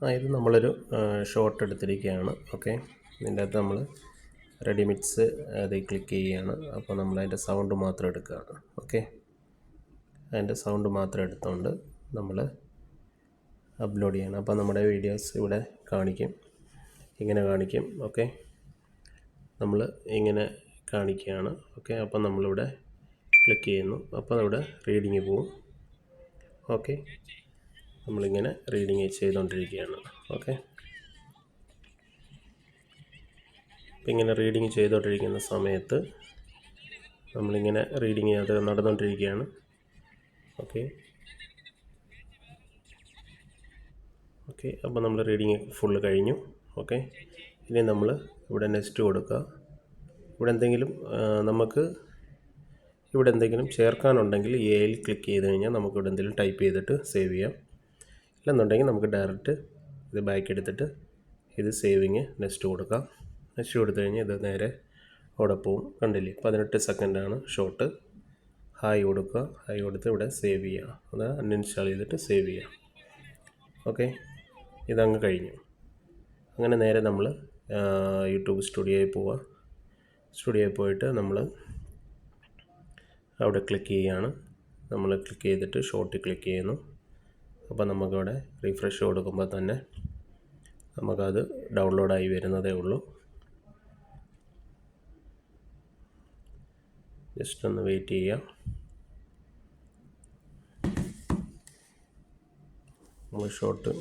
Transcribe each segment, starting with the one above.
ഇത് നമ്മളൊരു ഷോട്ട് എടുത്തിരിക്കുകയാണ്. ഓക്കെ, ഇതിൻ്റെ അകത്ത് നമ്മൾ റെഡി മിക്സ് അത് ക്ലിക്ക് ചെയ്യുകയാണ്. അപ്പോൾ നമ്മൾ അതിൻ്റെ സൗണ്ട് മാത്രം എടുക്കുകയാണ്. ഓക്കെ, അതിൻ്റെ സൗണ്ട് മാത്രം എടുത്തുകൊണ്ട് നമ്മൾ അപ്ലോഡ് ചെയ്യണം. അപ്പോൾ നമ്മുടെ വീഡിയോസ് ഇവിടെ കാണിക്കും, ഇങ്ങനെ കാണിക്കും. ഓക്കെ, നമ്മൾ ഇങ്ങനെ കാണിക്കുകയാണ്. ഓക്കെ, അപ്പോൾ നമ്മളിവിടെ ക്ലിക്ക് ചെയ്യുന്നു. അപ്പോൾ അവിടെ റീഡിങ് പോവും. ഓക്കെ, നമ്മളിങ്ങനെ റീഡിങ് ചെയ്തുകൊണ്ടിരിക്കുകയാണ്. ഓക്കെ, അപ്പോൾ ഇങ്ങനെ റീഡിങ് ചെയ്തുകൊണ്ടിരിക്കുന്ന സമയത്ത് നമ്മളിങ്ങനെ റീഡിങ് അത് നടന്നുകൊണ്ടിരിക്കുകയാണ്. ഓക്കെ ഓക്കെ അപ്പോൾ നമ്മൾ റീഡിങ് ഫുള്ള് കഴിഞ്ഞു. ഓക്കെ, ഇനി നമ്മൾ ഇവിടെ നെക്സ്റ്റ് കൊടുക്കുക. ഇവിടെ എന്തെങ്കിലും നമുക്ക് ഇവിടെ എന്തെങ്കിലും ചേർക്കാനുണ്ടെങ്കിൽ എയിൽ ക്ലിക്ക് ചെയ്ത് കഴിഞ്ഞാൽ നമുക്ക് ഇവിടെ എന്തെങ്കിലും ടൈപ്പ് ചെയ്തിട്ട് സേവ് ചെയ്യാം. ഇല്ലെന്നുണ്ടെങ്കിൽ നമുക്ക് ഡയറക്റ്റ് ഇത് ബാക്ക് എടുത്തിട്ട് ഇത് സേവിങ് നെക്സ്റ്റ് കൊടുക്കാം. നെക്സ്റ്റ് കൊടുത്തു കഴിഞ്ഞാൽ ഇത് നേരെ അവിടെ പോവും. കണ്ടില്ലേ, 18 സെക്കൻഡാണ് ഷോട്ട്. ഹായ് കൊടുക്കുക. ഹായ് കൊടുത്ത് ഇവിടെ സേവ് ചെയ്യുക. അത് അൺഇൻസ്റ്റാൾ ചെയ്തിട്ട് സേവ് ചെയ്യുക. ഓക്കെ, ഇതങ്ങ് കഴിഞ്ഞു. അങ്ങനെ നേരെ നമ്മൾ യൂട്യൂബ് സ്റ്റുഡിയോയിൽ പോവുക. സ്റ്റുഡിയോയിൽ പോയിട്ട് നമ്മൾ അവിടെ ക്ലിക്ക് ചെയ്യുകയാണ്. നമ്മൾ ക്ലിക്ക് ചെയ്തിട്ട് ഷോർട്ട് ക്ലിക്ക് ചെയ്യുന്നു. അപ്പോൾ നമുക്കവിടെ റീഫ്രഷ് കൊടുക്കുമ്പോൾ തന്നെ നമുക്കത് ഡൗൺലോഡായി വരുന്നതേ ഉള്ളൂ. ജസ്റ്റ് ഒന്ന് വെയിറ്റ് ചെയ്യുക. നമ്മൾ ഷോർട്ട്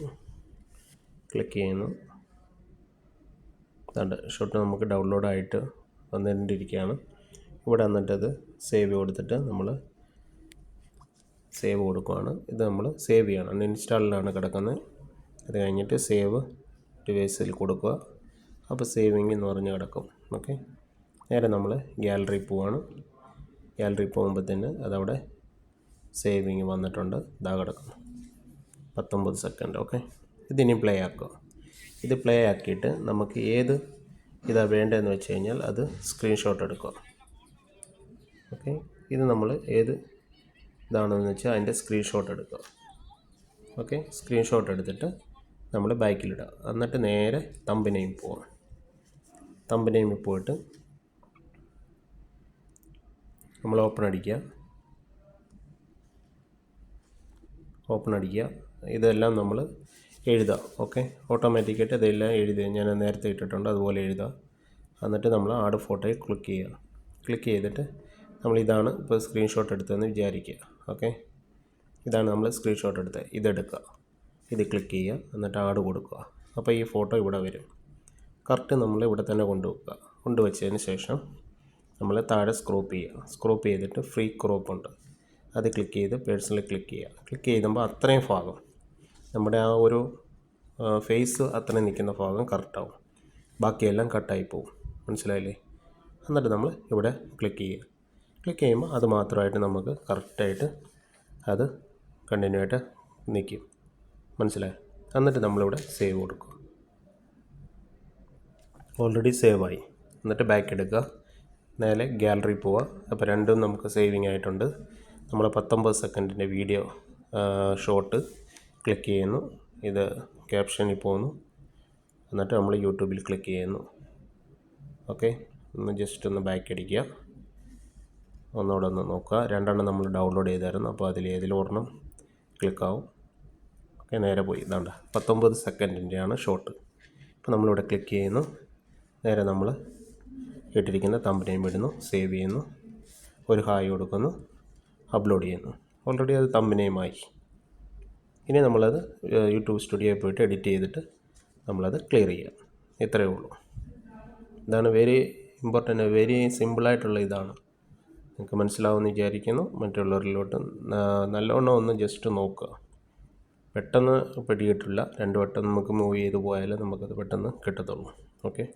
ക്ലിക്ക് ചെയ്യുന്നു. ഷോർട്ട് നമുക്ക് ഡൗൺലോഡായിട്ട് വന്നിട്ടിരിക്കുകയാണ്. ഇവിടെ വന്നിട്ടത് സേവ് കൊടുത്തിട്ട് നമ്മൾ സേവ് കൊടുക്കുകയാണ്. ഇത് നമ്മൾ സേവ് ചെയ്യണം. അൺഇൻസ്റ്റാളിലാണ് കിടക്കുന്നത്. അത് കഴിഞ്ഞിട്ട് സേവ് ഡിവൈസിൽ കൊടുക്കുക. അപ്പോൾ സേവിങ് എന്ന് പറഞ്ഞ് കിടക്കും. ഓക്കെ, നേരെ നമ്മൾ ഗാലറി പോവാണ്. ഗാലറി പോകുമ്പോൾ തന്നെ അതവിടെ സേവിങ് വന്നിട്ടുണ്ട്. ഇതാ കിടക്കുന്നു 19 സെക്കൻഡ്. ഓക്കെ, ഇതിനി പ്ലേ ആക്കുക. ഇത് പ്ലേ ആക്കിയിട്ട് നമുക്ക് ഏത് ഇതാണ് വേണ്ടതെന്ന് വെച്ച് കഴിഞ്ഞാൽ അത് സ്ക്രീൻഷോട്ട് എടുക്കുക. ഓക്കെ, ഇത് നമ്മൾ ഏത് ഇതാണെന്ന് വെച്ചാൽ അതിൻ്റെ സ്ക്രീൻഷോട്ട് എടുക്കുക. ഓക്കെ, സ്ക്രീൻഷോട്ട് എടുത്തിട്ട് നമ്മൾ ബാക്കിലിടുക. എന്നിട്ട് നേരെ തമ്പനെയിം പോവാം. തമ്പനെയിമിൽ പോയിട്ട് നമ്മൾ ഓപ്പൺ അടിക്കുക. ഇതെല്ലാം നമ്മൾ എഴുതുക. ഓക്കെ, ഓട്ടോമാറ്റിക്കായിട്ട് ഇതെല്ലാം എഴുതുക. ഞാൻ നേരത്തെ ഇട്ടിട്ടുണ്ട്, അതുപോലെ എഴുതുക. എന്നിട്ട് നമ്മൾ ആഡ് ഫോട്ടോയിൽ ക്ലിക്ക് ചെയ്യുക. ക്ലിക്ക് ചെയ്തിട്ട് ഇതാണ് ഇപ്പോൾ സ്ക്രീൻഷോട്ട് എടുത്തതെന്ന് വിചാരിക്കുക. ഓക്കെ, ഇതാണ് നമ്മൾ സ്ക്രീൻഷോട്ട് എടുത്തത്. ഇതെടുക്കുക, ഇത് ക്ലിക്ക് ചെയ്യുക, എന്നിട്ട് ആഡ് കൊടുക്കുക. അപ്പോൾ ഈ ഫോട്ടോ ഇവിടെ വരും. കറക്റ്റ് നമ്മൾ ഇവിടെ തന്നെ കൊണ്ടുവച്ചതിന് ശേഷം നമ്മൾ താഴെ സ്ക്രോപ്പ് ചെയ്യുക. സ്ക്രോപ്പ് ചെയ്തിട്ട് ഫ്രീ ക്രോപ്പ് ഉണ്ട്, അത് ക്ലിക്ക് ചെയ്ത് പേഴ്സണൽ ക്ലിക്ക് ചെയ്യുക. ക്ലിക്ക് ചെയ്യുമ്പോൾ അത്രയും ഭാഗം നമ്മുടെ ആ ഒരു ഫേസ് അത്രയും നിൽക്കുന്ന ഭാഗം കറക്റ്റാവും. ബാക്കിയെല്ലാം കട്ടായി പോകും. മനസ്സിലായില്ലേ? എന്നിട്ട് നമ്മൾ ഇവിടെ ക്ലിക്ക് ചെയ്യുക. ക്ലിക്ക് ചെയ്യുമ്പോൾ അത് മാത്രമായിട്ട് നമുക്ക് കറക്റ്റായിട്ട് അത് കണ്ടിന്യൂ ആയിട്ട് നിൽക്കും. മനസ്സിലായി? എന്നിട്ട് നമ്മളിവിടെ സേവ് കൊടുക്കുക. ഓൾറെഡി സേവായി. എന്നിട്ട് ബാക്ക് എടുക്കുക, നേരെ ഗാലറി പോവുക. അപ്പോൾ രണ്ടും നമുക്ക് സേവിങ് ആയിട്ടുണ്ട്. നമ്മൾ 19 സെക്കൻഡിൻ്റെ വീഡിയോ ഷോട്ട് ക്ലിക്ക് ചെയ്യുന്നു. ഇത് ക്യാപ്ഷനിൽ പോകുന്നു. എന്നിട്ട് നമ്മൾ യൂട്യൂബിൽ ക്ലിക്ക് ചെയ്യുന്നു. ഓക്കെ, ജസ്റ്റ് ഒന്ന് ബാക്ക് അടിക്കുക. ഒന്നുകൂടെ ഒന്ന് നോക്കുക. രണ്ടെണ്ണം നമ്മൾ ഡൗൺലോഡ് ചെയ്തായിരുന്നു. അപ്പോൾ ഏതിലും ഒരെണ്ണം ക്ലിക്കാവും. ഓക്കെ, നേരെ പോയി. ഇതാണ്ട് 19 സെക്കൻഡിൻ്റെയാണ് ഷോട്ട്. അപ്പോൾ നമ്മളിവിടെ ക്ലിക്ക് ചെയ്യുന്നു. നേരെ നമ്മൾ ഇട്ടിരിക്കുന്ന തമ്പനെയിം ഇടുന്നു, സേവ് ചെയ്യുന്നു, ഒരു ഹായ് കൊടുക്കുന്നു, അപ്ലോഡ് ചെയ്യുന്നു. ഓൾറെഡി അത് തമ്പനെയിമായി. ഇനി നമ്മളത് യൂട്യൂബ് സ്റ്റുഡിയോയിൽ പോയിട്ട് എഡിറ്റ് ചെയ്തിട്ട് നമ്മളത് ക്ലിയർ ചെയ്യുക. ഇത്രയേ ഉള്ളൂ. ഇതാണ് വെരി ഇമ്പോർട്ടൻ്റ്, വെരി സിമ്പിളായിട്ടുള്ള ഇതാണ്. നിങ്ങൾക്ക് മനസ്സിലാവുമെന്ന് വിചാരിക്കുന്നു. മറ്റുള്ളവരിലോട്ട് നല്ലവണ്ണം ഒന്ന് ജസ്റ്റ് നോക്കുക. പെട്ടെന്ന് പിടികിട്ടില്ല. 2 വട്ടം നമുക്ക് മൂവ് ചെയ്ത് പോയാലേ നമുക്കത് പെട്ടെന്ന് കിട്ടത്തുള്ളൂ. ഓക്കെ.